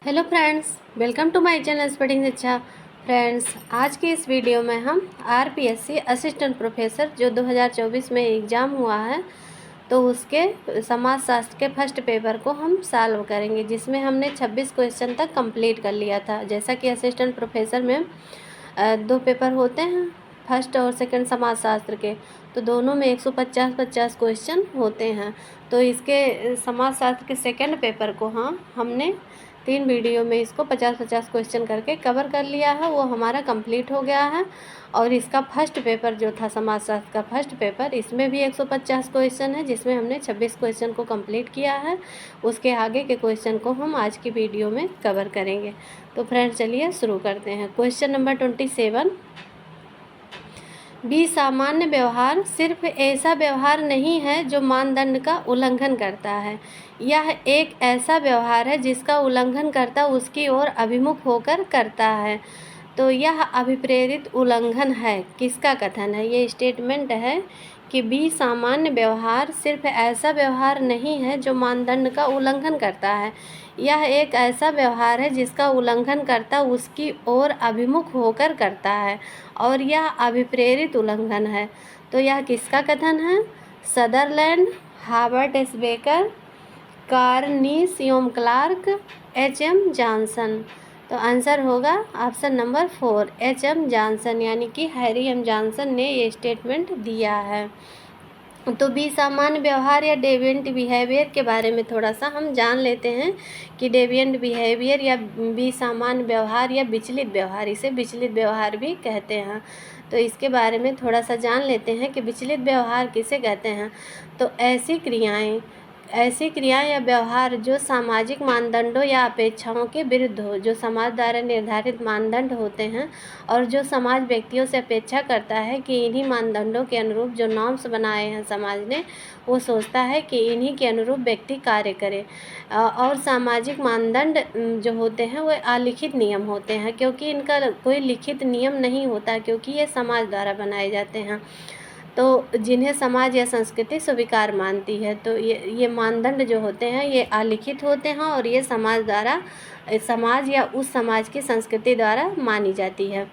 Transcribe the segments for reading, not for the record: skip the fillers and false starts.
Hello friends, welcome to my channel studying Shiksha. Friends, आज की इस वीडियो में हम आरपीएससी असिस्टेंट प्रोफेसर जो 2024 में एग्ज़ाम हुआ है तो उसके समाजशास्त्र के फर्स्ट पेपर को हम सॉल्व करेंगे, जिसमें हमने 26 क्वेश्चन तक कंप्लीट कर लिया था। जैसा कि असिस्टेंट प्रोफेसर में दो पेपर होते हैं, फर्स्ट और सेकंड समाजशास्त्र के, तो दोनों में 150-50 क्वेश्चन होते हैं। तो इसके समाजशास्त्र के सेकंड पेपर को हमने 3 वीडियो में इसको 50-50 क्वेश्चन करके कवर कर लिया है, वो हमारा कंप्लीट हो गया है। और इसका फर्स्ट पेपर जो था समाजशास्त्र का फर्स्ट पेपर, इसमें भी 150 क्वेश्चन है, जिसमें हमने 26 क्वेश्चन को कंप्लीट किया है। उसके आगे के क्वेश्चन को हम आज की वीडियो में कवर करेंगे। तो फ्रेंड्स, चलिए शुरू करते हैं। क्वेश्चन नंबर 27, भी सामान्य व्यवहार सिर्फ ऐसा व्यवहार नहीं है जो मानदंड का उल्लंघन करता है। यह एक ऐसा व्यवहार है जिसका उल्लंघन करता उसकी ओर अभिमुख होकर करता है। तो यह अभिप्रेरित उल्लंघन है। किसका कथन है? ये स्टेटमेंट है कि बी सामान्य व्यवहार सिर्फ ऐसा व्यवहार नहीं है जो मानदंड का उल्लंघन करता है। यह एक ऐसा व्यवहार है जिसका उल्लंघन करता उसकी ओर अभिमुख होकर करता है, और यह अभिप्रेरित उल्लंघन है। तो यह किसका कथन है? सदरलैंड, हार्बर्ट एस बेकर, कार्निस योम क्लार्क, एच.एम. जॉनसन। तो आंसर होगा ऑप्शन नंबर 4, एच.एम. जॉनसन, यानी कि हैरी एम जॉनसन ने ये स्टेटमेंट दिया है। तो बी सामान्य व्यवहार या डेविएंट बिहेवियर के बारे में थोड़ा सा हम जान लेते हैं कि डेविएंट बिहेवियर या बी सामान्य व्यवहार या विचलित व्यवहार, इसे विचलित व्यवहार भी कहते हैं। तो इसके बारे में थोड़ा सा जान लेते हैं कि विचलित व्यवहार किसे कहते हैं। तो ऐसी क्रियाएं या व्यवहार जो सामाजिक मानदंडों या अपेक्षाओं के विरुद्ध हो, जो समाज द्वारा निर्धारित मानदंड होते हैं और जो समाज व्यक्तियों से अपेक्षा करता है कि इन्हीं मानदंडों के अनुरूप जो नॉर्म्स बनाए हैं समाज ने, वो सोचता है कि इन्हीं के अनुरूप व्यक्ति कार्य करे। और सामाजिक मानदंड जो होते हैं वो अलिखित नियम होते हैं, क्योंकि इनका कोई लिखित नियम नहीं होता, क्योंकि ये समाज द्वारा बनाए जाते हैं। तो जिन्हें समाज या संस्कृति स्वीकार मानती है, तो ये मानदंड जो होते हैं ये अलिखित होते हैं, और ये समाज या उस समाज की संस्कृति द्वारा मानी जाती है।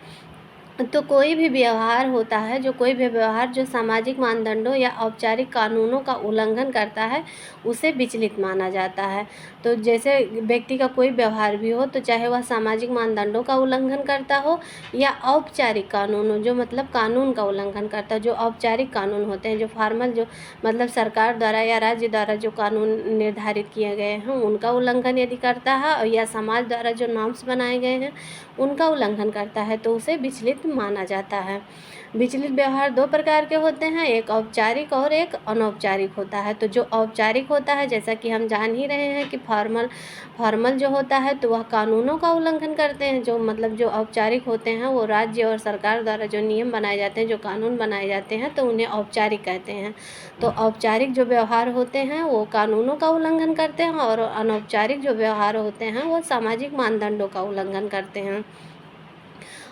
तो कोई भी व्यवहार जो सामाजिक मानदंडों या औपचारिक कानूनों का उल्लंघन करता है, उसे विचलित माना जाता है। तो जैसे व्यक्ति का कोई व्यवहार भी हो, तो चाहे वह सामाजिक मानदंडों का उल्लंघन करता हो या औपचारिक कानूनों, जो मतलब कानून का उल्लंघन करता है, जो औपचारिक कानून होते हैं, जो फॉर्मल, जो मतलब सरकार द्वारा या राज्य द्वारा जो कानून निर्धारित किए गए हैं, उनका उल्लंघन यदि करता है, या समाज द्वारा जो नॉर्म्स बनाए गए हैं उनका उल्लंघन करता है, तो उसे विचलित माना जाता है। विचलित व्यवहार दो प्रकार के होते हैं, एक औपचारिक और एक अनौपचारिक होता है। तो जो औपचारिक होता है, जैसा कि हम जान ही रहे हैं कि फॉर्मल जो होता है तो वह कानूनों का उल्लंघन करते हैं। जो औपचारिक होते हैं वो राज्य और सरकार द्वारा जो नियम बनाए जाते हैं, जो कानून बनाए जाते हैं, तो उन्हें औपचारिक कहते हैं। तो औपचारिक जो व्यवहार होते हैं वो कानूनों का उल्लंघन करते हैं, और अनौपचारिक जो व्यवहार होते हैं वो सामाजिक मानदंडों का उल्लंघन करते हैं।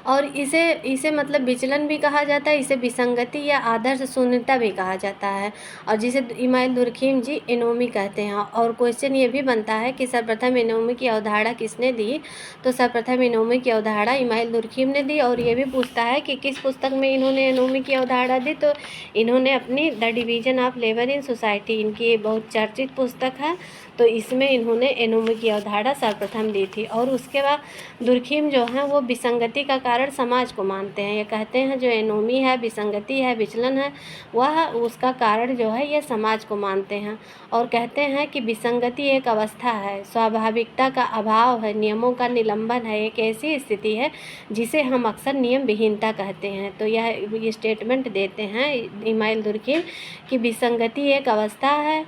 और इसे मतलब विचलन भी कहा जाता है, इसे विसंगति या आदर्श शून्यता भी कहा जाता है, और जिसे इमाइल दुर्खीम जी एनोमी कहते हैं। और क्वेश्चन ये भी बनता है कि सर्वप्रथम एनोमी की अवधारणा किसने दी? तो सर्वप्रथम एनोमी की अवधारणा इमाइल दुर्खीम ने दी। और ये भी पूछता है कि किस पुस्तक में इन्होंने एनोमी की अवधारणा दी? तो इन्होंने अपनी the division of labour in society, इनकी बहुत चर्चित पुस्तक है, तो इसमें इन्होंने एनोमी की अवधारणा सर्वप्रथम दी थी। और उसके बाद दुर्खीम जो हैं वो विसंगति का कारण समाज को मानते हैं। ये कहते हैं जो एनोमी है, विसंगति है, विचलन है, वह उसका कारण जो है ये समाज को मानते हैं। और कहते हैं कि विसंगति एक अवस्था है, स्वाभाविकता का अभाव है, नियमों का निलंबन है, एक ऐसी स्थिति है जिसे हम अक्सर नियम विहीनता कहते हैं। तो यह स्टेटमेंट देते हैं इमाइल दुर्खीम कि विसंगति एक अवस्था है,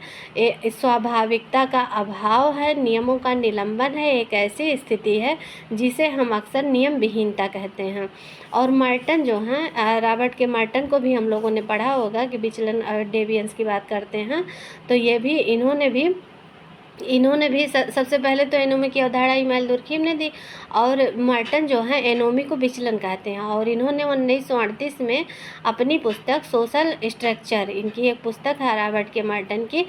स्वाभाविकता का अभाव है, नियमों का निलंबन है, एक ऐसी स्थिति है जिसे हम अक्सर नियम विहीनता कहते हैं। और मर्टन जो हैं, रॉबर्ट के मर्टन को भी हम लोगों ने पढ़ा होगा कि विचलन डेविएंस की बात करते हैं, तो ये भी इन्होंने भी इन्होंने भी सबसे पहले तो एनोमी की अवधारणा इमानुएल दुर्खिम ने दी, और मर्टन जो है एनोमी को विचलन कहते हैं। और इन्होंने 1938 में अपनी पुस्तक सोशल स्ट्रक्चर, इनकी एक पुस्तक है रॉबर्ट के मर्टन की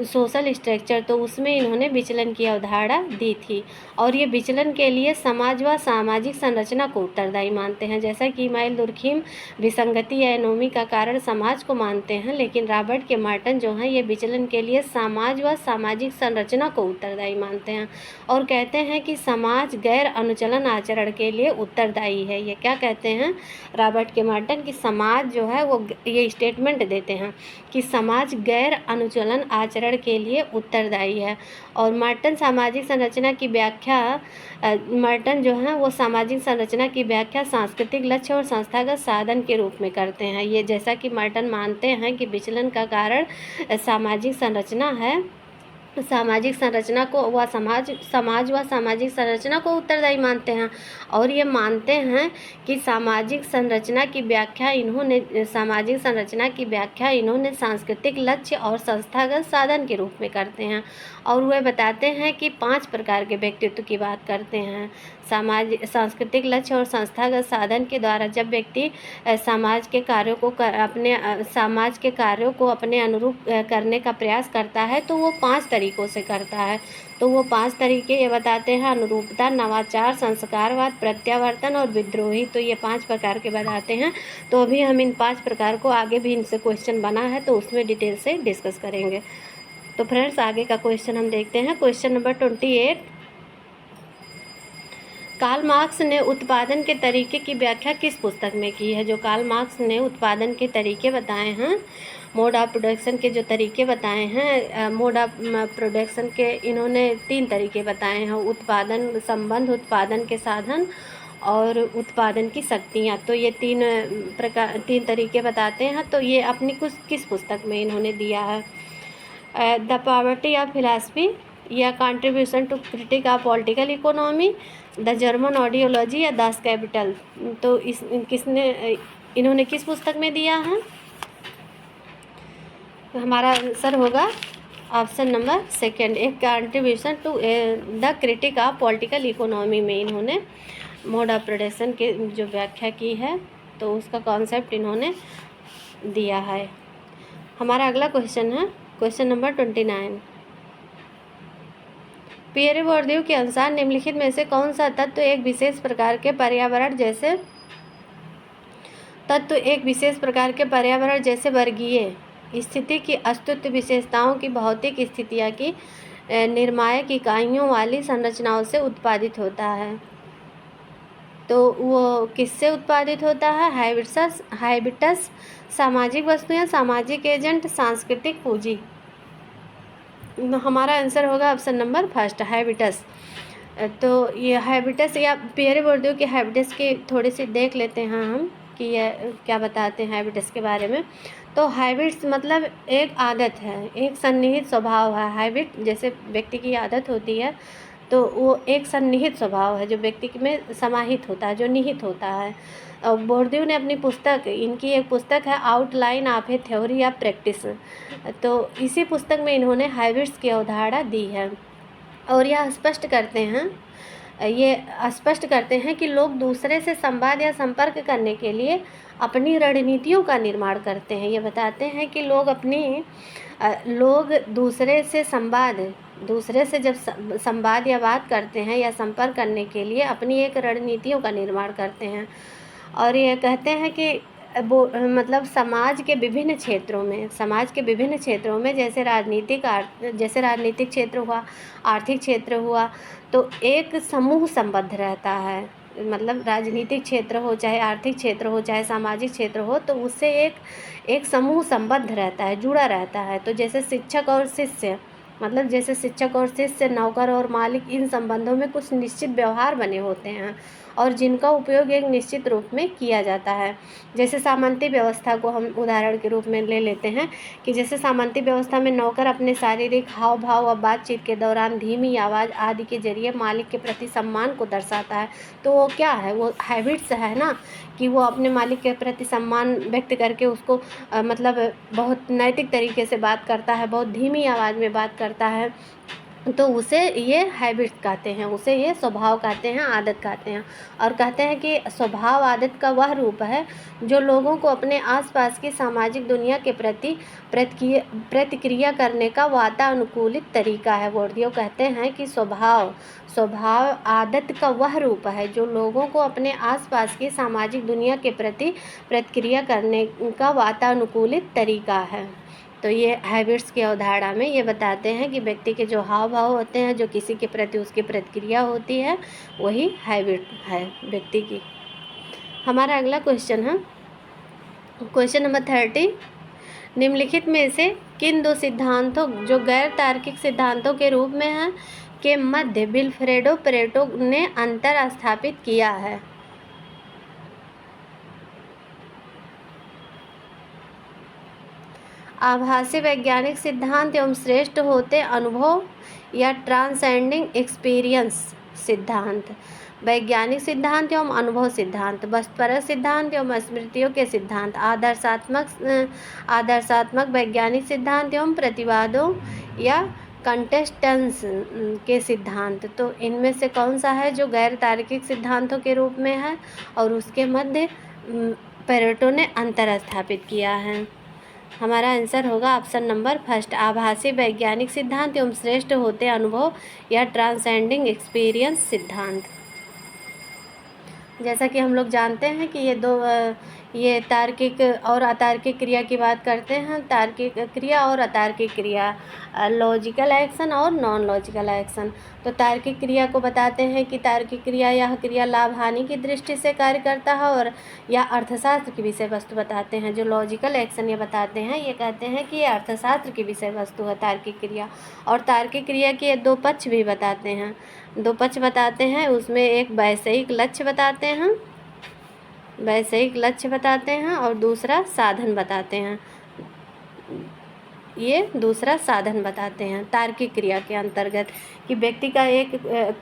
सोशल स्ट्रक्चर, तो उसमें इन्होंने विचलन की अवधारणा दी थी। और ये विचलन के लिए समाज व सामाजिक संरचना को उत्तरदायी मानते हैं। जैसा कि इमानुएल दुर्खिम विसंगति या एनोमी का कारण समाज को मानते हैं, लेकिन रॉबर्ट के मर्टन जो हैं ये विचलन के लिए समाज व सामाजिक संरचना को उत्तरदायी मानते हैं, और कहते हैं कि समाज गैर अनुचलन आचरण के लिए उत्तरदायी है। ये क्या कहते हैं रॉबर्ट के मर्टन कि समाज जो है वो ये स्टेटमेंट देते हैं कि समाज गैर अनुचलन आचरण के लिए उत्तरदायी है। और मर्टन सामाजिक संरचना की व्याख्या मर्टन जो है वो सामाजिक संरचना की व्याख्या सांस्कृतिक लक्ष्य और संस्थागत साधन के रूप में करते हैं। ये जैसा कि मर्टन मानते हैं कि विचलन का कारण सामाजिक संरचना है, सामाजिक संरचना को व समाज व सामाजिक संरचना को उत्तरदायी मानते हैं। और ये मानते हैं कि सामाजिक संरचना की व्याख्या इन्होंने सांस्कृतिक लक्ष्य और संस्थागत साधन के रूप में करते हैं। और वह बताते हैं कि 5 प्रकार के व्यक्तित्व की बात करते हैं। सांस्कृतिक लक्ष्य और संस्थागत साधन के द्वारा जब व्यक्ति समाज के कार्यों को अपने अनुरूप करने का प्रयास करता है तो वो 5 तरीकों से करता है। तो वो 5 तरीके ये बताते हैं: अनुरूपता, नवाचार, संस्कारवाद, प्रत्यावर्तन और विद्रोही। तो ये 5 प्रकार के बताते हैं। तो अभी हम इन 5 प्रकार को, आगे भी इनसे क्वेश्चन बना है तो उसमें डिटेल से डिस्कस करेंगे। तो फ्रेंड्स आगे का क्वेश्चन हम देखते हैं। क्वेश्चन नंबर 28, कार्ल मार्क्स ने उत्पादन के तरीके की व्याख्या किस पुस्तक में की है? जो कार्ल मार्क्स ने उत्पादन के तरीके बताए हैं, मोड ऑफ प्रोडक्शन के जो तरीके बताए हैं, मोड ऑफ प्रोडक्शन के इन्होंने 3 तरीके बताए हैं: उत्पादन संबंध, उत्पादन के साधन और उत्पादन की शक्तियाँ। तो ये 3 तरीके बताते हैं। तो ये अपनी किस पुस्तक में इन्होंने दिया है? द पॉवर्टी ऑफ फिलॉसफी, या contribution to critique of political economy, the German ideology, या दास कैपिटल। तो इन्होंने किस पुस्तक में दिया है? हमारा आंसर होगा ऑप्शन नंबर 2, एक contribution to the critique of political economy में इन्होंने मोड ऑफ प्रोडक्शन के जो व्याख्या की है तो उसका कॉन्सेप्ट इन्होंने दिया है। हमारा अगला क्वेश्चन है क्वेश्चन नंबर 29। पियरे बोर्दियू के अनुसार निम्नलिखित में से कौन सा तत्व एक विशेष प्रकार के पर्यावरण जैसे वर्गीय स्थिति की अस्तित्व विशेषताओं की भौतिक स्थितियाँ की निर्णायक इकाइयों वाली संरचनाओं से उत्पादित होता है? तो वो किससे उत्पादित होता है? हैबिटस, सामाजिक वस्तुएं, सामाजिक एजेंट, सांस्कृतिक पूंजी। हमारा आंसर होगा ऑप्शन नंबर 1, हैबिटस। तो ये हैबिटस या पियरे बोर्दियू के हैबिटस की थोड़ी सी देख लेते हैं हम कि ये क्या बताते हैं हैबिटस के बारे में। तो हैबिट्स मतलब एक आदत है, एक सन्निहित स्वभाव है। हैबिट जैसे व्यक्ति की आदत होती है तो वो एक सन्निहित स्वभाव है जो व्यक्ति में समाहित होता है, जो निहित होता है। बोर्दियू ने अपनी इनकी एक पुस्तक है outline of A theory of practice, तो इसी पुस्तक में इन्होंने हैबिट्स की अवधारणा दी है। और यह स्पष्ट करते हैं कि लोग दूसरे से संवाद या संपर्क करने के लिए अपनी रणनीतियों का निर्माण करते हैं। ये बताते हैं कि लोग दूसरे से जब संवाद या बात करते हैं या संपर्क करने के लिए अपनी एक रणनीतियों का निर्माण करते हैं। और ये कहते हैं कि मतलब समाज के विभिन्न क्षेत्रों में जैसे राजनीतिक क्षेत्र हुआ, आर्थिक क्षेत्र हुआ, तो एक समूह संबद्ध रहता है। मतलब राजनीतिक क्षेत्र हो, चाहे आर्थिक क्षेत्र हो, चाहे सामाजिक क्षेत्र हो, तो उससे एक समूह संबद्ध रहता है, जुड़ा रहता है। तो जैसे शिक्षक और शिष्य, नौकर और मालिक, इन संबंधों में कुछ निश्चित व्यवहार बने होते हैं और जिनका उपयोग एक निश्चित रूप में किया जाता है। जैसे सामंती व्यवस्था को हम उदाहरण के रूप में ले लेते हैं कि जैसे सामंती व्यवस्था में नौकर अपने शारीरिक हाव भाव और बातचीत के दौरान धीमी आवाज़ आदि के जरिए मालिक के प्रति सम्मान को दर्शाता है। तो वो क्या है? वो हैबिट्स है ना, कि वो अपने मालिक के प्रति सम्मान व्यक्त करके उसको मतलब बहुत नैतिक तरीके से बात करता है, बहुत धीमी आवाज़ में बात करता है, तो उसे ये हैबिट कहते हैं, उसे ये स्वभाव कहते हैं, आदत कहते हैं। और कहते हैं कि स्वभाव आदत का वह रूप है जो लोगों को अपने आसपास की सामाजिक दुनिया के प्रति प्रतिक्रिया करने का वातानुकूलित तरीका है। बोर्डियो कहते हैं कि स्वभाव आदत का वह रूप है जो लोगों को अपने आसपास की सामाजिक दुनिया के प्रति प्रतिक्रिया करने का वातानुकूलित तरीका है। तो ये हैबिट्स की अवधारणा में ये बताते हैं कि व्यक्ति के जो हाव भाव होते हैं, जो किसी के प्रति उसकी प्रतिक्रिया होती है, वही हैबिट है व्यक्ति की। हमारा अगला क्वेश्चन है क्वेश्चन नंबर 30। निम्नलिखित में से किन दो सिद्धांतों जो गैर तार्किक सिद्धांतों के रूप में हैं के मध्य विल्फ्रेडो पेरेटो ने अंतर स्थापित किया है? आभासी वैज्ञानिक सिद्धांत एवं श्रेष्ठ होते अनुभव या ट्रांसेंडिंग एक्सपीरियंस सिद्धांत, वैज्ञानिक सिद्धांत एवं अनुभव सिद्धांत, वस्तुपरक सिद्धांत एवं स्मृतियों के सिद्धांत, आदर्शात्मक वैज्ञानिक सिद्धांत एवं प्रतिवादों या कंटेस्टेंस के सिद्धांत। तो इनमें से कौन सा है जो गैर तार्किक सिद्धांतों के रूप में है और उसके मध्य पेरेटो ने अंतर स्थापित किया है? हमारा आंसर होगा ऑप्शन नंबर फर्स्ट, आभासी वैज्ञानिक सिद्धांत एवं श्रेष्ठ होते अनुभव या ट्रांसेंडिंग एक्सपीरियंस सिद्धांत। जैसा कि हम लोग जानते हैं कि ये तार्किक और अतार्किक क्रिया की बात करते हैं, तार्किक क्रिया और अतार्किक क्रिया, लॉजिकल एक्शन और नॉन लॉजिकल एक्शन। तो तार्किक क्रिया को बताते हैं कि तार्किक क्रिया यह क्रिया लाभ हानि की दृष्टि से कार्य करता है और या अर्थशास्त्र की विषय वस्तु बताते हैं। जो लॉजिकल एक्शन ये बताते हैं, ये कहते हैं कि ये अर्थशास्त्र की विषय वस्तु है तार्किक क्रिया। और तार्किक क्रिया के दो पक्ष भी बताते हैं, दो पक्ष बताते हैं, उसमें एक वैषयिक लक्ष्य बताते हैं, वैषयिक लक्ष्य बताते हैं और दूसरा साधन बताते हैं। ये दूसरा साधन बताते हैं तार्किक क्रिया के अंतर्गत कि व्यक्ति का एक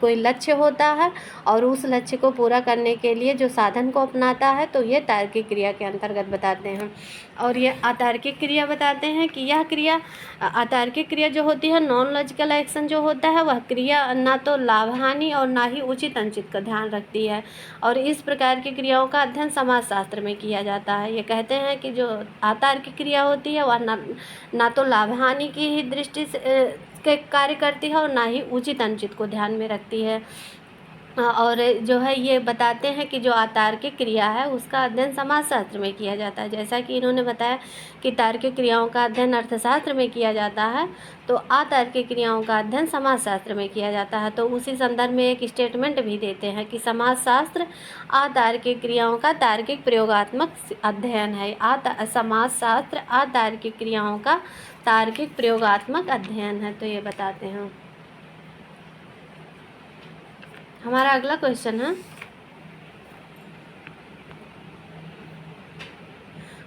कोई लक्ष्य होता है और उस लक्ष्य को पूरा करने के लिए जो साधन को अपनाता है, तो ये तार्किक क्रिया के अंतर्गत बताते हैं। और ये अतार्किक क्रिया बताते हैं कि यह क्रिया अतार्किक क्रिया जो होती है, नॉन लॉजिकल एक्शन जो होता है, वह क्रिया ना तो लाभ हानि और ना ही उचित अनुचित का ध्यान रखती है। और इस प्रकार की क्रियाओं का अध्ययन समाजशास्त्र में किया जाता है। ये कहते हैं कि जो अतार्किक क्रिया होती है वह ना तो लाभ हानि की ही दृष्टि से के कार्य करती है और ना ही उचित अनुचित को ध्यान में रखती है। और जो है ये बताते हैं कि जो अतार्किक क्रिया है उसका अध्ययन समाजशास्त्र में किया जाता है। जैसा कि इन्होंने बताया कि तार्किक क्रियाओं का अध्ययन अर्थशास्त्र में किया जाता है, तो अतार्किक क्रियाओं का अध्ययन समाजशास्त्र में किया जाता है। तो उसी संदर्भ में एक स्टेटमेंट भी देते हैं कि समाजशास्त्र अतार्किक क्रियाओं का तार्किक प्रयोगात्मक अध्ययन है। समाजशास्त्र अतार्किक क्रियाओं का तार्किक प्रयोगात्मक अध्ययन है। तो ये बताते हैं। हमारा अगला क्वेश्चन है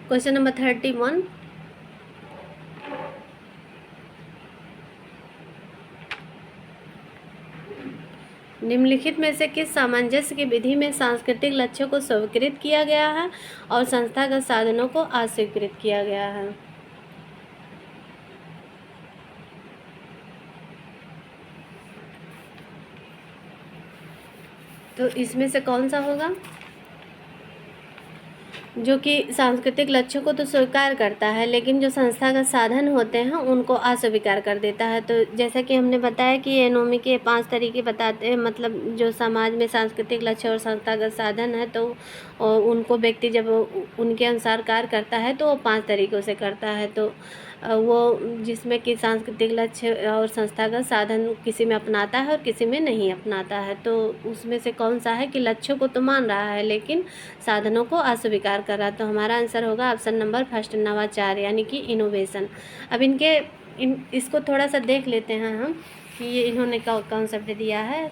क्वेश्चन नंबर 31। निम्नलिखित में से किस सामंजस्य की विधि में सांस्कृतिक लक्ष्यों को स्वीकृत किया गया है और संस्थागत साधनों को अस्वीकृत किया गया है? तो इसमें से कौन सा होगा जो कि सांस्कृतिक लक्ष्यों को तो स्वीकार करता है लेकिन जो संस्थागत साधन होते हैं उनको अस्वीकार कर देता है? तो जैसा कि हमने बताया कि एनोमी के 5 तरीके बताते हैं, मतलब जो समाज में सांस्कृतिक लक्ष्य और संस्थागत साधन है तो उनको व्यक्ति जब उनके अनुसार कार्य करता है तो वो 5 तरीक़ों से करता है। तो वो जिसमें कि सांस्कृतिक लक्ष्य और संस्थागत साधन किसी में अपनाता है और किसी में नहीं अपनाता है। तो उसमें से कौन सा है कि लक्ष्यों को तो मान रहा है लेकिन साधनों को अस्वीकार कर रहा है? तो हमारा आंसर होगा ऑप्शन नंबर फर्स्ट, नवाचार यानी कि इनोवेशन। अब इसको थोड़ा सा देख लेते हैं हम कि ये इन्होंने कॉन्सेप्ट दिया है।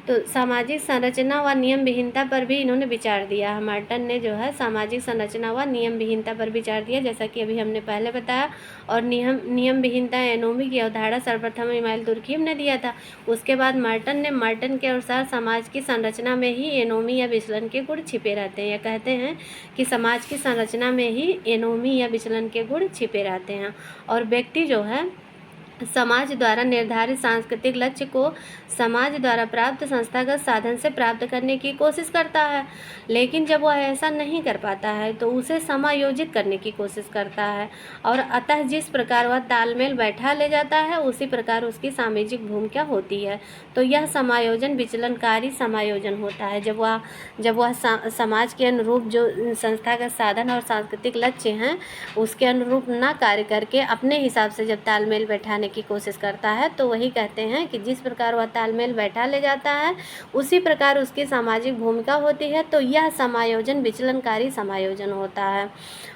तो सामाजिक संरचना व नियम विहीनता पर भी इन्होंने विचार दिया है। मार्टन ने जो है सामाजिक संरचना व नियम विहीनता पर विचार दिया, जैसा कि अभी हमने पहले बताया। और नियम विहीनता एनोमी की अवधारणा सर्वप्रथम इमानुएल दुर्खिम ने दिया था। उसके बाद मार्टन के अनुसार समाज की संरचना में ही एनोमी या विचलन के गुण छिपे रहते हैं। यह कहते हैं कि समाज की संरचना में ही एनोमी या विचलन के गुण छिपे रहते हैं और व्यक्ति जो है समाज द्वारा निर्धारित सांस्कृतिक लक्ष्य को समाज द्वारा प्राप्त संस्थागत साधन से प्राप्त करने की कोशिश करता है, लेकिन जब वह ऐसा नहीं कर पाता है तो उसे समायोजित करने की कोशिश करता है, और अतः जिस प्रकार वह तालमेल बैठा ले जाता है उसी प्रकार उसकी सामाजिक भूमिका होती है। तो यह समायोजन विचलनकारी समायोजन होता है। जब वह समाज के अनुरूप जो संस्थागत साधन और सांस्कृतिक लक्ष्य हैं उसके अनुरूप ना कार्य करके अपने हिसाब से जब तालमेल बैठाने की कोशिश करता है, तो वही कहते हैं कि जिस प्रकार वह तालमेल बैठा ले जाता है उसी प्रकार उसकी सामाजिक भूमिका होती है। तो यह समायोजन विचलनकारी समायोजन होता है।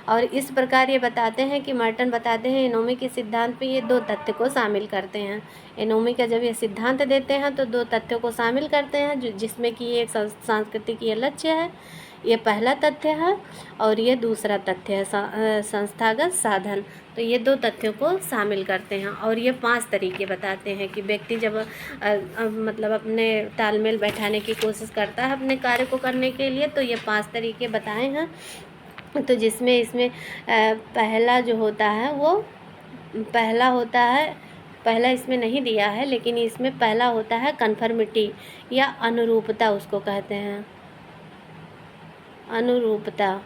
और इस प्रकार ये बताते हैं कि मर्टन बताते हैं एनोमी के सिद्धांत पे ये दो तथ्य को शामिल करते हैं। एनोमी का जब ये सिद्धांत देते हैं तो दो तथ्यों को शामिल करते हैं, जिसमें कि एक सांस्कृतिक ये लक्ष्य है, ये पहला तथ्य है, और ये दूसरा तथ्य है संस्थागत साधन। तो ये दो तथ्यों को शामिल करते हैं और ये 5 तरीके बताते हैं कि व्यक्ति जब मतलब अपने तालमेल बैठाने की कोशिश करता है अपने कार्य को करने के लिए, तो ये 5 तरीके बताए हैं। तो जिसमें इसमें पहला जो होता है वो पहला होता है, पहला इसमें नहीं दिया है लेकिन इसमें पहला होता है कन्फर्मिटी या अनुरूपता, उसको कहते हैं अनुरूपता,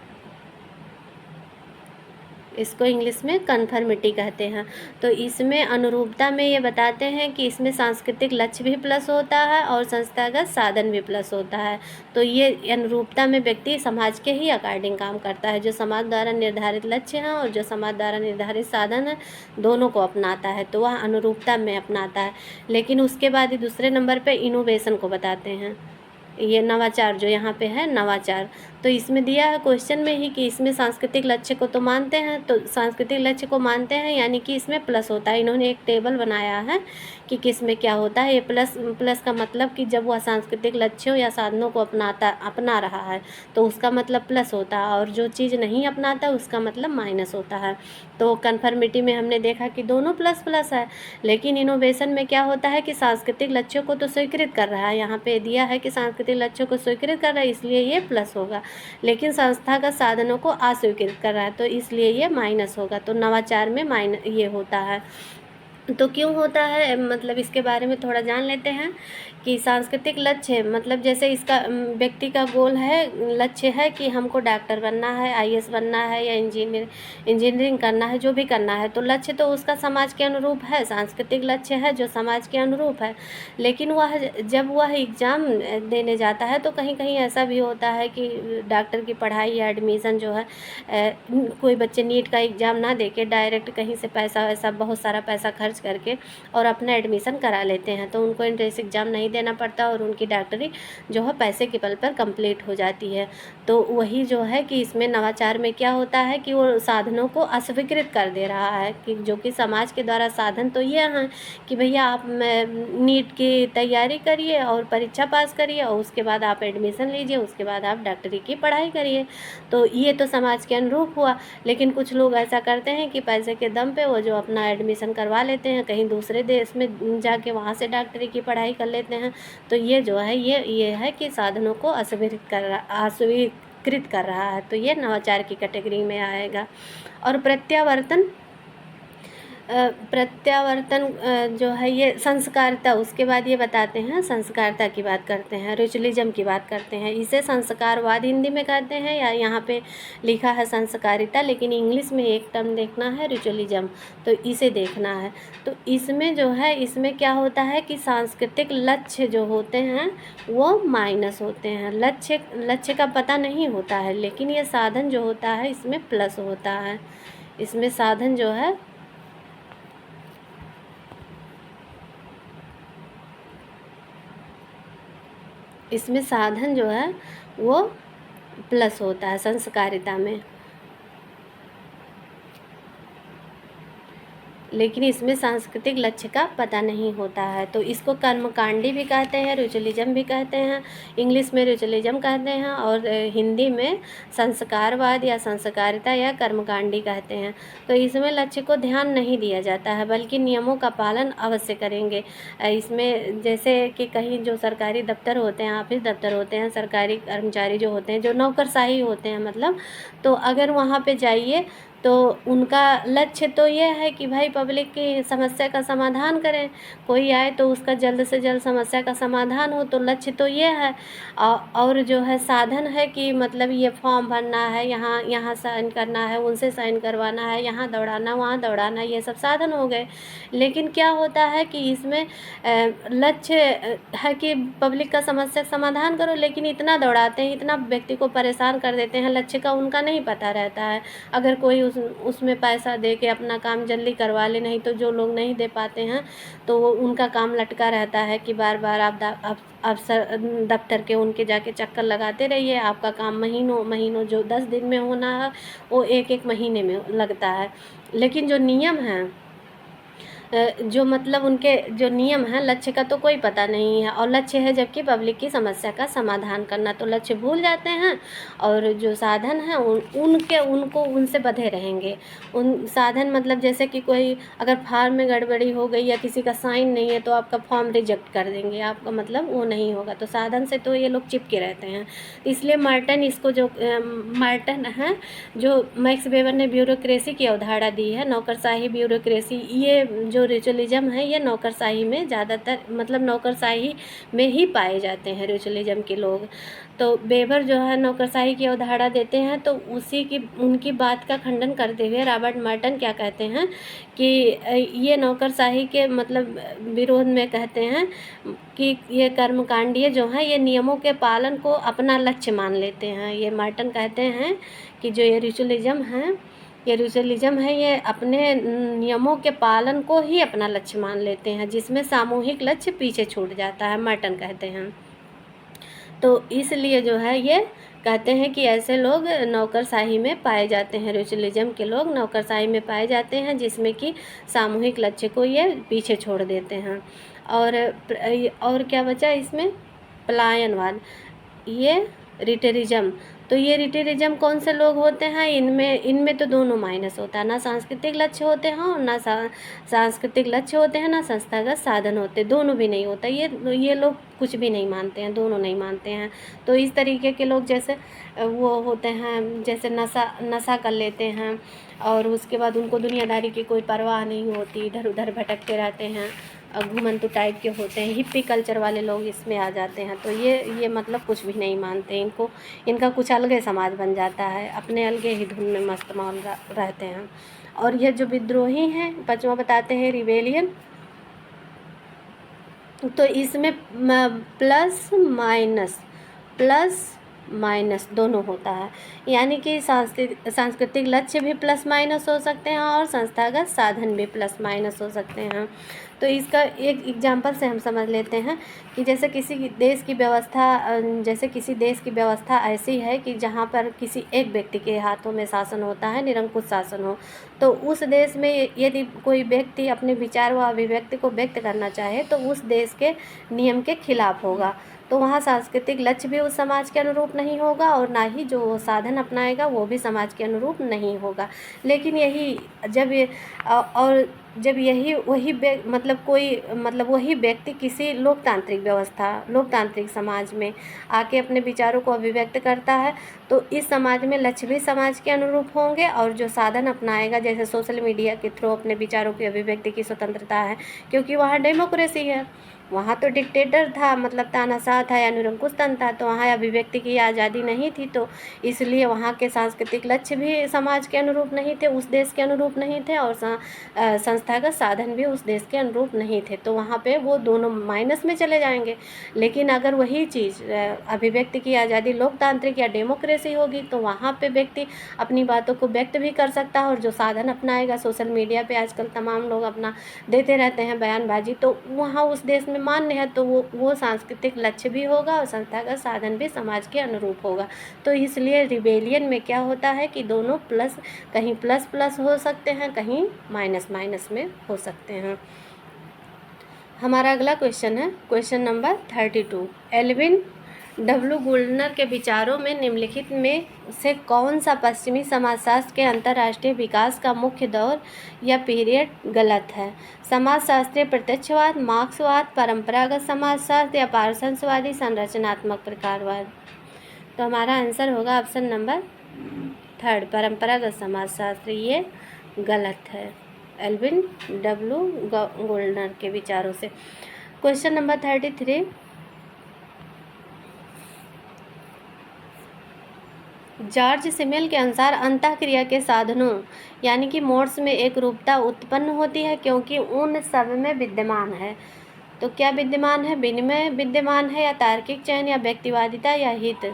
इसको इंग्लिश में कन्फर्मिटी कहते हैं। तो इसमें अनुरूपता में ये बताते हैं कि इसमें सांस्कृतिक लक्ष्य भी प्लस होता है और संस्थागत साधन भी प्लस होता है। तो ये अनुरूपता में व्यक्ति समाज के ही अकॉर्डिंग काम करता है, जो समाज द्वारा निर्धारित लक्ष्य हैं और जो समाज द्वारा निर्धारित साधन है दोनों को अपनाता है, तो वह अनुरूपता में अपनाता है। लेकिन उसके बाद ही दूसरे नंबर पर इनोवेशन को बताते हैं, ये नवाचार जो यहाँ पे है नवाचार। तो इसमें दिया है क्वेश्चन में ही कि इसमें सांस्कृतिक लक्ष्य को तो मानते हैं, तो सांस्कृतिक लक्ष्य को मानते हैं यानी कि इसमें प्लस होता है। इन्होंने एक टेबल बनाया है कि किस में क्या होता है। ये प्लस का मतलब कि जब वह सांस्कृतिक लक्ष्यों या साधनों को अपना रहा है तो उसका मतलब प्लस होता है, और जो चीज़ नहीं अपनाता उसका मतलब माइनस होता है। तो कन्फर्मिटी में हमने देखा कि दोनों प्लस प्लस है, लेकिन इनोवेशन में क्या होता है कि सांस्कृतिक लक्ष्यों को तो स्वीकृत कर रहा है, यहाँ पे दिया है कि सांस्कृतिक लक्ष्यों को स्वीकृत कर रहा है इसलिए ये प्लस होगा, लेकिन संस्थागत साधनों को अस्वीकृत कर रहा है तो इसलिए ये माइनस होगा। तो नवाचार में माइनस ये होता है। तो क्यों होता है, मतलब इसके बारे में थोड़ा जान लेते हैं कि सांस्कृतिक लक्ष्य मतलब जैसे इसका व्यक्ति का गोल है, लक्ष्य है कि हमको डॉक्टर बनना है, आईएएस बनना है या इंजीनियरिंग करना है, जो भी करना है, तो लक्ष्य तो उसका समाज के अनुरूप है, सांस्कृतिक लक्ष्य है जो समाज के अनुरूप है। लेकिन जब वह एग्ज़ाम देने जाता है तो कहीं कहीं ऐसा भी होता है कि डॉक्टर की पढ़ाई या एडमिशन जो है कोई बच्चे नीट का एग्ज़ाम ना दे के डायरेक्ट कहीं से पैसा बहुत सारा पैसा खर्च करके और अपना एडमिशन करा लेते हैं, तो उनको एंट्रेंस एग्ज़ाम नहीं देना पड़ता और उनकी डॉक्टरी जो है पैसे के बल पर कंप्लीट हो जाती है। तो वही जो है कि इसमें नवाचार में क्या होता है कि वो साधनों को अस्वीकृत कर दे रहा है, कि जो कि समाज के द्वारा साधन तो ये हैं कि भैया आप नीट की तैयारी करिए और परीक्षा पास करिए और उसके बाद आप एडमिशन लीजिए, उसके बाद आप डॉक्टरी की पढ़ाई करिए। तो ये तो समाज के अनुरूप हुआ। लेकिन कुछ लोग ऐसा करते हैं कि पैसे के दम पे वो जो अपना एडमिशन करवा लेते हैं कहीं दूसरे देश में जाके, वहाँ से डॉक्टरी की पढ़ाई कर लेते हैं। तो ये जो है ये है कि साधनों को अस्वीकृत कर रहा है, तो ये नवाचार की कैटेगरी में आएगा। और प्रत्यावर्तन जो है ये संस्कारिता, उसके बाद ये बताते हैं संस्कारिता की बात करते हैं, रिचुअलिज्म की बात करते हैं। इसे संस्कारवाद हिंदी में कहते हैं, या यहाँ पे लिखा है संस्कारिता, लेकिन इंग्लिश में एक टर्म देखना है रिचुअलिज्म, तो इसे देखना है। तो इसमें जो है इसमें क्या होता है कि सांस्कृतिक लक्ष्य जो होते हैं वो माइनस होते हैं, लक्ष्य का पता नहीं होता है, लेकिन ये साधन जो होता है इसमें प्लस होता है। इसमें साधन जो है इसमें साधन जो है वो प्लस होता है संस्कारिता में, लेकिन इसमें सांस्कृतिक लक्ष्य का पता नहीं होता है। तो इसको कर्मकांडी भी कहते हैं, रिचुअलिज्म भी कहते हैं, इंग्लिश में रिचुअलिज्म कहते हैं और हिंदी में संस्कारवाद या संस्कारिता या कर्मकांडी कहते हैं। तो इसमें लक्ष्य को ध्यान नहीं दिया जाता है बल्कि नियमों का पालन अवश्य करेंगे। इसमें जैसे कि कहीं जो सरकारी दफ्तर होते हैं, ऑफिस दफ्तर होते हैं, सरकारी कर्मचारी जो होते हैं, जो नौकरशाही होते हैं मतलब, तो अगर वहाँ पर जाइए तो उनका लक्ष्य तो ये है कि भाई पब्लिक की समस्या का समाधान करें, कोई आए तो उसका जल्द से जल्द समस्या का समाधान हो, तो लक्ष्य तो ये है। और जो है साधन है कि मतलब ये फॉर्म भरना है, यहाँ यहाँ साइन करना है, उनसे साइन करवाना है, यहाँ दौड़ाना वहाँ दौड़ाना, ये सब साधन हो गए। लेकिन क्या होता है कि इसमें लक्ष्य है कि पब्लिक का समस्या समाधान करो, लेकिन इतना दौड़ाते हैं, इतना व्यक्ति को परेशान कर देते हैं, लक्ष्य का उनका नहीं पता रहता है। अगर कोई उसमें पैसा दे के अपना काम जल्दी करवा ले, नहीं तो जो लोग नहीं दे पाते हैं तो वो उनका काम लटका रहता है कि बार बार आप अफसर दफ्तर के उनके जाके चक्कर लगाते रहिए, आपका काम महीनों महीनों जो 10 दिन में होना है वो एक एक महीने में लगता है। लेकिन जो नियम हैं, जो मतलब उनके जो नियम हैं, लक्ष्य का तो कोई पता नहीं है, और लक्ष्य है जबकि पब्लिक की समस्या का समाधान करना, तो लक्ष्य भूल जाते हैं। और जो साधन हैं उनको उनसे बंधे रहेंगे। उन साधन मतलब जैसे कि कोई अगर फार्म में गड़बड़ी हो गई या किसी का साइन नहीं है तो आपका फॉर्म रिजेक्ट कर देंगे, आपका मतलब वो नहीं होगा। तो साधन से तो ये लोग चिपके रहते हैं। इसलिए मार्टन इसको जो मार्टन है, जो मैक्स वेबर ने ब्यूरोक्रेसी की अवधारणा दी है, नौकरशाही ब्यूरोक्रेसी, ये जो रिचुअलिज्म है ये नौकरशाही में ज़्यादातर मतलब नौकरशाही में ही पाए जाते हैं रिचुअलिज्म के लोग। तो वेबर जो है नौकरशाही की अवधारणा देते हैं, तो उसी की उनकी बात का खंडन करते हुए रॉबर्ट मार्टन क्या कहते हैं कि ये नौकरशाही के मतलब विरोध में कहते हैं कि ये कर्मकांडीय जो हैं ये नियमों के पालन को अपना लक्ष्य मान लेते हैं। ये मार्टन कहते हैं कि जो ये रिचुअलिज्म है ये अपने नियमों के पालन को ही अपना लक्ष्य मान लेते हैं, जिसमें सामूहिक लक्ष्य पीछे छूट जाता है, मार्टन कहते हैं। तो इसलिए जो है ये कहते हैं कि ऐसे लोग नौकरशाही में पाए जाते हैं, रिचुअलिज्म के लोग नौकरशाही में पाए जाते हैं, जिसमें कि सामूहिक लक्ष्य को ये पीछे छोड़ देते हैं। और क्या बचा इसमें, पलायनवाद, ये रिटेरिज्म। तो ये रिटेरिज्म कौन से लोग होते हैं, इनमें तो दोनों माइनस होता है, ना सांस्कृतिक लक्ष्य होते हैं और ना सांस्कृतिक लक्ष्य होते हैं, ना संस्थागत साधन होते, दोनों भी नहीं होता। ये लोग कुछ भी नहीं मानते हैं, दोनों नहीं मानते हैं। तो इस तरीके के लोग जैसे वो होते हैं, जैसे नशा कर लेते हैं और उसके बाद उनको दुनियादारी की कोई परवाह नहीं होती, इधर उधर भटकते रहते हैं, घुमंतु टाइप के होते हैं, हिप्पी कल्चर वाले लोग इसमें आ जाते हैं। तो ये मतलब कुछ भी नहीं मानते, इनका कुछ अलगे समाज बन जाता है, अपने अलगे ही धुन में मस्त मौन रहते हैं। और ये जो विद्रोही हैं, पांचवा बताते हैं रिबेलियन। तो इसमें प्लस माइनस दोनों होता है, यानी कि सांस्कृतिक लक्ष्य भी प्लस माइनस हो सकते हैं और संस्थागत साधन भी प्लस माइनस हो सकते हैं। तो इसका एक एग्जांपल से हम समझ लेते हैं कि जैसे किसी देश की व्यवस्था ऐसी है कि जहाँ पर किसी एक व्यक्ति के हाथों में शासन होता है, निरंकुश शासन हो, तो उस देश में यदि कोई व्यक्ति अपने विचार व अभिव्यक्ति को व्यक्त करना चाहे तो उस देश के नियम के खिलाफ होगा। तो वहाँ सांस्कृतिक लक्ष्य भी उस समाज के अनुरूप नहीं होगा और ना ही जो साधन अपनाएगा वो भी समाज के अनुरूप नहीं होगा। लेकिन वही व्यक्ति किसी लोकतांत्रिक समाज में आके अपने विचारों को अभिव्यक्त करता है, तो इस समाज में लक्ष्य भी समाज के अनुरूप होंगे और जो साधन अपनाएगा, जैसे सोशल मीडिया के थ्रू अपने विचारों की अभिव्यक्ति की स्वतंत्रता है, क्योंकि वहाँ डेमोक्रेसी है। वहाँ तो डिक्टेटर था, मतलब तानाशाह था या निरंकुश तंत्र था, तो वहाँ अभिव्यक्ति की आज़ादी नहीं थी। तो इसलिए वहाँ के सांस्कृतिक लक्ष्य भी समाज के अनुरूप नहीं थे, उस देश के अनुरूप नहीं थे, और संस्थागत साधन भी उस देश के अनुरूप नहीं थे। तो वहाँ पे वो दोनों माइनस में चले जाएंगे। लेकिन अगर वही चीज़ अभिव्यक्ति की आज़ादी लोकतांत्रिक या डेमोक्रेसी होगी तो वहाँ पे व्यक्ति अपनी बातों को व्यक्त भी कर सकता है, और जो साधन अपनाएगा, सोशल मीडिया पे आजकल तमाम लोग अपना देते रहते हैं बयानबाजी, तो वहाँ उस देश में मान्य है, तो वो सांस्कृतिक लक्ष्य भी होगा और संस्थागत साधन भी समाज के अनुरूप होगा। तो इसलिए रिबेलियन में क्या होता है कि दोनों कहीं प्लस हो सकते हैं, कहीं माइनस में हो सकते हैं। हमारा अगला क्वेश्चन है क्वेश्चन नंबर 32। एल्विन डब्ल्यू गुल्डनर के विचारों में निम्नलिखित में से कौन सा पश्चिमी समाजशास्त्र के अंतर्राष्ट्रीय विकास का मुख्य दौर या पीरियड गलत है? समाजशास्त्रीय प्रत्यक्षवाद, मार्क्सवाद, परंपरागत समाजशास्त्र या पार्श्ववादी संरचनात्मक प्रकारवाद? तो हमारा आंसर होगा ऑप्शन नंबर थर्ड, परंपरागत समाजशास्त्र, ये गलत है एल्विन डब्ल्यू गोल्डनर के विचारों से। क्वेश्चन नंबर 33, जॉर्ज सिमेल के अनुसार अंतःक्रिया के साधनों यानी कि मोड्स में एक रूपता उत्पन्न होती है क्योंकि उन सब में विद्यमान है। तो क्या विद्यमान है? विनिमय विद्यमान है, या तार्किक चयन, या व्यक्तिवादिता, या हित?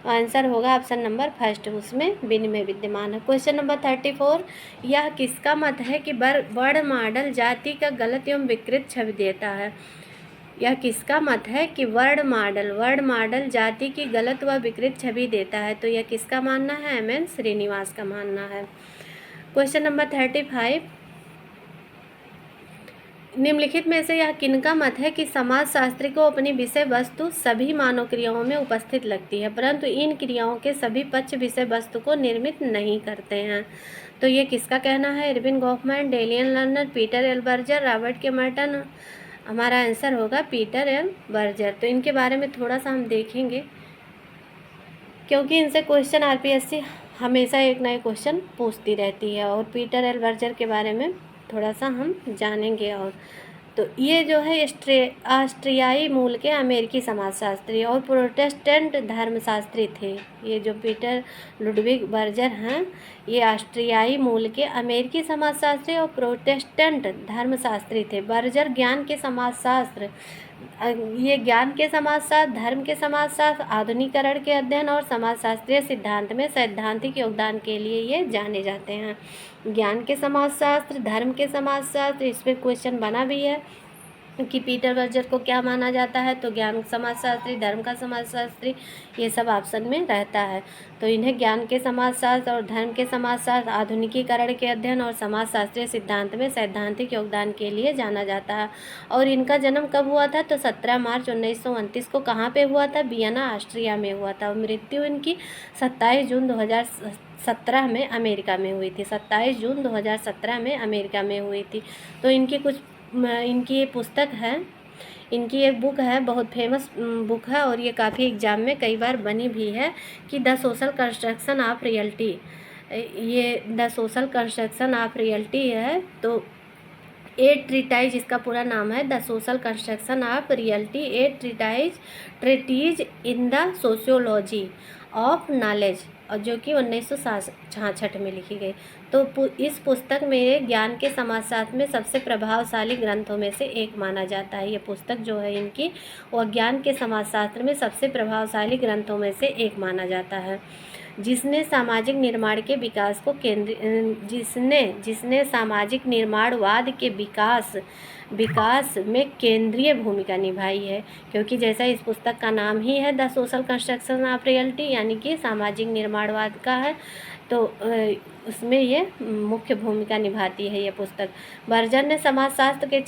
तो आंसर होगा ऑप्शन नंबर फर्स्ट, उसमें विनिमय विद्यमान है। क्वेश्चन नंबर 34, यह किसका मत है कि वर्ण मॉडल जाति का गलत एवं विकृत छवि देता है? यह किसका मत है कि वर्ण मॉडल जाति की गलत व विकृत छवि देता है? तो यह किसका मानना है? एम.एन. श्रीनिवास का मानना है। क्वेश्चन नंबर 35, निम्नलिखित में से यह किनका मत है कि समाजशास्त्री को अपनी विषय वस्तु सभी मानव क्रियाओं में उपस्थित लगती है, परंतु इन क्रियाओं के सभी पक्ष विषय वस्तु को निर्मित नहीं करते हैं? तो ये किसका कहना है? इरविन गॉफमैन, डेलियन Lerner, Peter L Berger, Robert K Merton. हमारा आंसर होगा पीटर एल बर्जर। तो इनके बारे में थोड़ा सा हम देखेंगे, क्योंकि इनसे क्वेश्चन आरपीएससी हमेशा एक नए क्वेश्चन पूछती रहती है, और पीटर एल बर्जर के बारे में थोड़ा सा हम जानेंगे। और तो ये जो है ऑस्ट्रियाई मूल के अमेरिकी समाजशास्त्री और प्रोटेस्टेंट धर्मशास्त्री थे। ये जो पीटर लुडविग बर्जर हैं, ये ऑस्ट्रियाई मूल के अमेरिकी समाजशास्त्री और प्रोटेस्टेंट धर्मशास्त्री थे। बर्जर ज्ञान के समाजशास्त्र, ये ज्ञान के समाजशास्त्र, धर्म के समाजशास्त्र, आधुनिकीकरण के अध्ययन और समाजशास्त्रीय सिद्धांत में सैद्धांतिक योगदान के लिए ये जाने जाते हैं। ज्ञान के समाजशास्त्र, धर्म के समाजशास्त्र, इस पर क्वेश्चन बना भी है कि पीटर बर्जर को क्या माना जाता है? तो ज्ञान समाजशास्त्री, धर्म का समाजशास्त्री, ये सब ऑप्शन में रहता है। तो इन्हें ज्ञान के समाजशास्त्र और धर्म के समाजशास्त्र, आधुनिकीकरण के अध्ययन और समाजशास्त्रीय सिद्धांत में सैद्धांतिक योगदान के लिए जाना जाता है। और इनका जन्म कब हुआ था? तो 17 मार्च 1929 को कहाँ पे हुआ था? वियना, ऑस्ट्रिया में हुआ था। और मृत्यु इनकी 27 जून 2017 में अमेरिका में हुई थी। 27 जून 2017 में अमेरिका में हुई थी। तो इनकी ये पुस्तक है, इनकी एक बुक है, बहुत फेमस बुक है, और ये काफ़ी एग्जाम में कई बार बनी भी है, कि the social construction of reality. ये the social construction of reality है। तो ए ट्रीटाइज इसका पूरा नाम है, the social construction of reality, a treatise in the sociology of knowledge, और जो कि 1966 में लिखी गई। तो इस पुस्तक में ज्ञान के समाजशास्त्र में सबसे प्रभावशाली ग्रंथों में से एक माना जाता है। ये पुस्तक जो है इनकी, वह ज्ञान के समाजशास्त्र में सबसे प्रभावशाली ग्रंथों में से एक माना जाता है, जिसने सामाजिक निर्माण के विकास को जिसने सामाजिक निर्माणवाद के विकास में केंद्रीय भूमिका निभाई है। क्योंकि जैसा इस पुस्तक का नाम ही है, the social construction of reality, यानी कि सामाजिक निर्माणवाद का है, तो उसमें ये मुख्य भूमिका निभाती है ये पुस्तक। बर्जर ने समाजशास्त्र के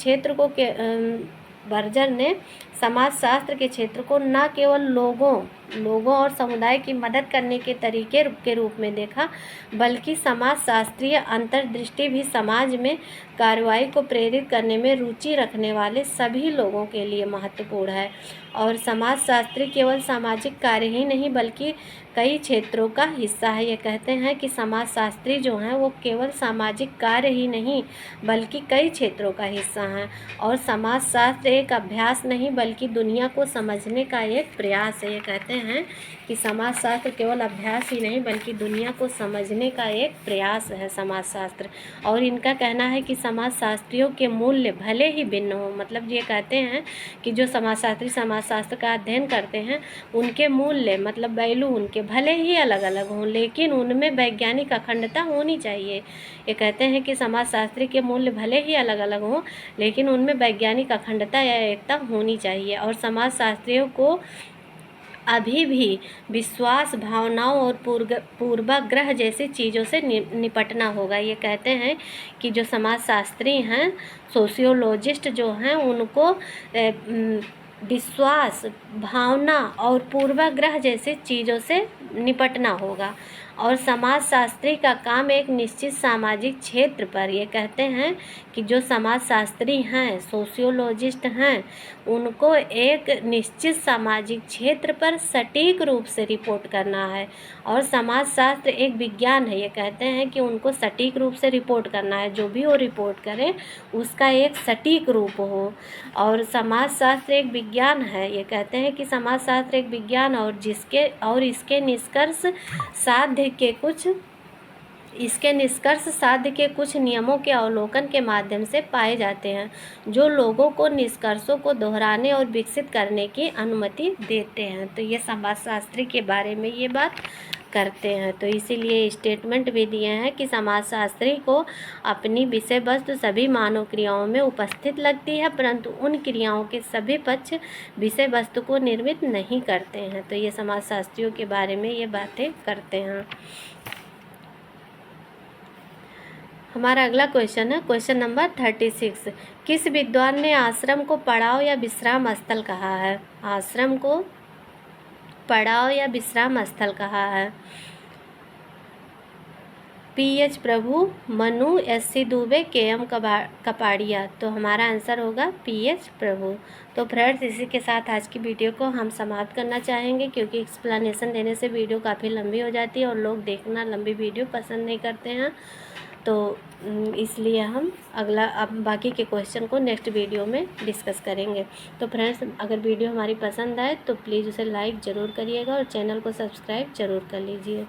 क्षेत्र को न केवल लोगों और समुदाय की मदद करने के तरीके के रूप में देखा, बल्कि समाजशास्त्रीय अंतर्दृष्टि भी समाज में कार्रवाई को प्रेरित करने में रुचि रखने वाले सभी लोगों के लिए महत्वपूर्ण है। और समाजशास्त्री केवल सामाजिक कार्य ही नहीं बल्कि कई क्षेत्रों का हिस्सा है। ये कहते हैं कि समाजशास्त्री जो हैं वो केवल सामाजिक कार्य ही नहीं बल्कि कई क्षेत्रों का हिस्सा हैं, और समाजशास्त्र एक अभ्यास नहीं बल्कि दुनिया को समझने का एक प्रयास है। ये कहते हैं कि समाजशास्त्र केवल अभ्यास ही नहीं बल्कि दुनिया को समझने का एक प्रयास है समाजशास्त्र। और इनका कहना है कि समाजशास्त्रियों के मूल्य भले ही भिन्न हों, मतलब ये कहते हैं कि जो समाजशास्त्री समाजशास्त्र का अध्ययन करते हैं उनके मूल्य मतलब वैल्यू उनके भले ही अलग अलग हों, लेकिन उनमें वैज्ञानिक अखंडता होनी चाहिए। ये कहते हैं कि समाजशास्त्री के मूल्य भले ही अलग अलग हों, लेकिन उनमें वैज्ञानिक अखंडता या एकता होनी चाहिए। और समाजशास्त्रियों को अभी भी विश्वास, भावनाओं और पूर्वाग्रह जैसी चीज़ों से निपटना होगा। ये कहते हैं कि जो समाजशास्त्री हैं, सोशियोलॉजिस्ट जो हैं, उनको विश्वास, भावना और पूर्वाग्रह जैसे चीज़ों से निपटना होगा। और समाजशास्त्री का काम एक निश्चित सामाजिक क्षेत्र पर, ये कहते हैं कि जो समाजशास्त्री हैं, सोशियोलॉजिस्ट हैं, उनको एक निश्चित सामाजिक क्षेत्र पर सटीक रूप से रिपोर्ट करना है। और समाजशास्त्र एक विज्ञान है, ये कहते हैं कि उनको सटीक रूप से रिपोर्ट करना है, जो भी वो रिपोर्ट करें उसका एक सटीक रूप हो। और समाजशास्त्र एक विज्ञान है, ये कहते हैं कि समाजशास्त्र एक विज्ञान और इसके निष्कर्ष साध्य के कुछ नियमों के अवलोकन के माध्यम से पाए जाते हैं, जो लोगों को निष्कर्षों को दोहराने और विकसित करने की अनुमति देते हैं। तो ये समाजशास्त्री के बारे में ये बात करते हैं। तो इसीलिए स्टेटमेंट भी दिए हैं कि समाजशास्त्री को अपनी विषय वस्तु सभी मानव क्रियाओं में उपस्थित लगती है, परंतु उन क्रियाओं के सभी पक्ष विषय वस्तु को निर्मित नहीं करते हैं। तो ये समाजशास्त्रियों के बारे में ये बातें करते हैं। हमारा अगला क्वेश्चन है क्वेश्चन नंबर 36। किस विद्वान ने आश्रम को पड़ाव या विश्राम स्थल कहा है? आश्रम को पड़ाव या विश्राम स्थल कहा है? पीएच प्रभु, मनु, एससी दुबे, केएम कपाड़िया। तो हमारा आंसर होगा पीएच प्रभु। तो फ्रेंड्स, इसी के साथ आज की वीडियो को हम समाप्त करना चाहेंगे, क्योंकि एक्सप्लेनेशन देने से वीडियो काफ़ी लंबी हो जाती है और लोग देखना लंबी वीडियो पसंद नहीं करते हैं। तो इसलिए हम अब बाकी के क्वेश्चन को नेक्स्ट वीडियो में डिस्कस करेंगे। तो फ्रेंड्स, अगर वीडियो हमारी पसंद आए तो प्लीज़ उसे लाइक ज़रूर करिएगा और चैनल को सब्सक्राइब ज़रूर कर लीजिए।